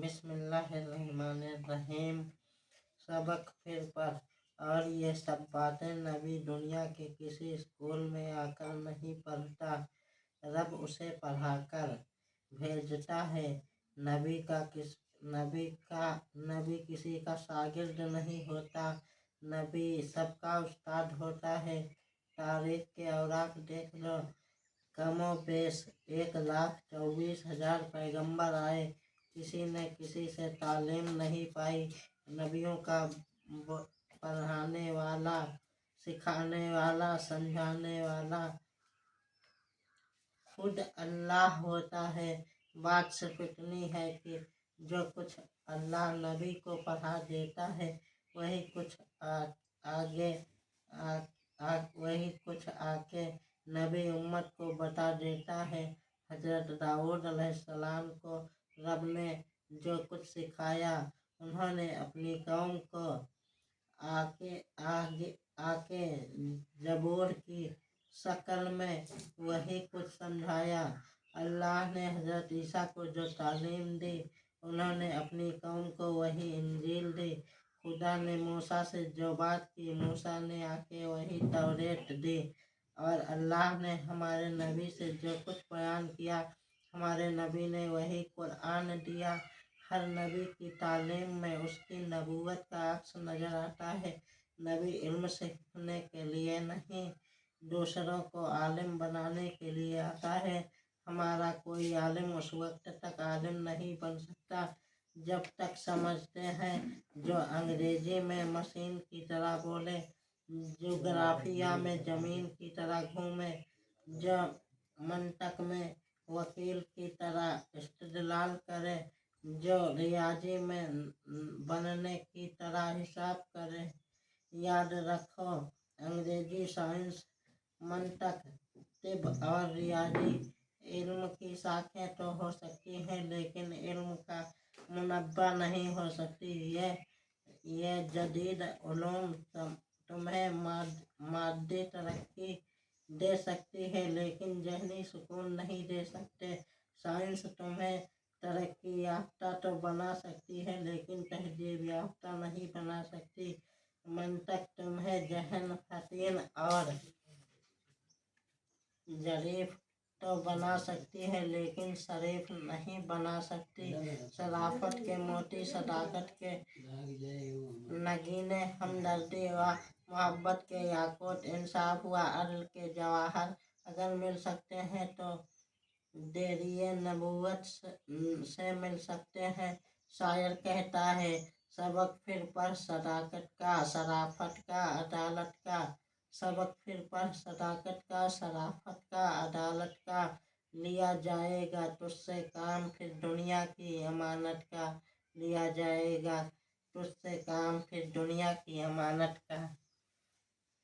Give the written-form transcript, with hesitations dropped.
बिस्मिल्लाहिर्रहमानिर्रहीम। सबक फिर पर। और ये सब बातें नबी दुनिया के किसी स्कूल में आकर नहीं पढ़ता, रब उसे पढ़ाकर भेजता है। नबी किसी का शागिर्द नहीं होता, नबी सबका उस्ताद होता है। तारीख के औराक देख लो, कमो बेश 1,24,000 पैगंबर आए, किसी ने किसी से तालीम नहीं पाई। नबियों का पढ़ाने वाला, सिखाने वाला, समझाने वाला खुद अल्लाह होता है। बात सिर्फ इतनी है कि जो कुछ अल्लाह नबी को पढ़ा देता है वही कुछ आके नबी उम्मत को बता देता है। हजरत दाऊद अलैहिस्सलाम को रब ने जो कुछ सिखाया, उन्होंने अपनी कौम को आके जबूर की शक्ल में वही कुछ समझाया। अल्लाह ने हजरत ईसा को जो तालीम दी, उन्होंने अपनी कौम को वही इंजील दी। खुदा ने मूसा से जो बात की, मूसा ने आके वही तौरेत दी। और अल्लाह ने हमारे नबी से जो कुछ बयान किया, हमारे नबी ने वही कुरान दिया। हर नबी की तालीम में उसकी नबूवत का अक्स नजर आता है। नबी इल्म सीखने के लिए नहीं, दूसरों को आलिम बनाने के लिए आता है। हमारा कोई आलिम उस वक्त तक आलिम नहीं बन सकता जब तक समझते हैं जो अंग्रेजी में मशीन की तरह बोले, जोग्राफिया में जमीन की तरह घूमे, जो मंतक में वकील की तरह इस्तेदलाल करे, जो रियाजी में बनने की तरह हिसाब करे। याद रखो, अंग्रेजी, साइंस, मंतक, तिब और रियाजी इल्म की शाखें तो हो सकती हैं, लेकिन इल्म का मुनब्बा नहीं हो सकती। ये जदीद उलूम तुम्हें मादी तरक्की दे सकती है, लेकिन ज़हनी सुकून नहीं दे सकते। साइंस तुम्हें तरक्की याफ्ता तो बना सकती है, लेकिन तहजीब याफ्ता नहीं बना सकती। मंतक तुम्हें जहन फतीन और जरीफ तो बना सकती है, लेकिन शरीफ नहीं बना सकती। शराफत के मोती, सदाकत के नगीने, हमदर्दी व मोहब्बत के याकूत, इंसाफ व अदल के जवाहर अगर मिल सकते हैं तो देरिए नबूवत से मिल सकते हैं। शायर कहता है, सबक फिर पढ़ सदाकत का, शराफत का, अदालत का। सबक फिर पढ़ सदाकत का, शराफत का, अदालत का। लिया जाएगा तुझसे काम फिर दुनिया की अमानत का। लिया जाएगा तुझसे काम फिर दुनिया की अमानत का।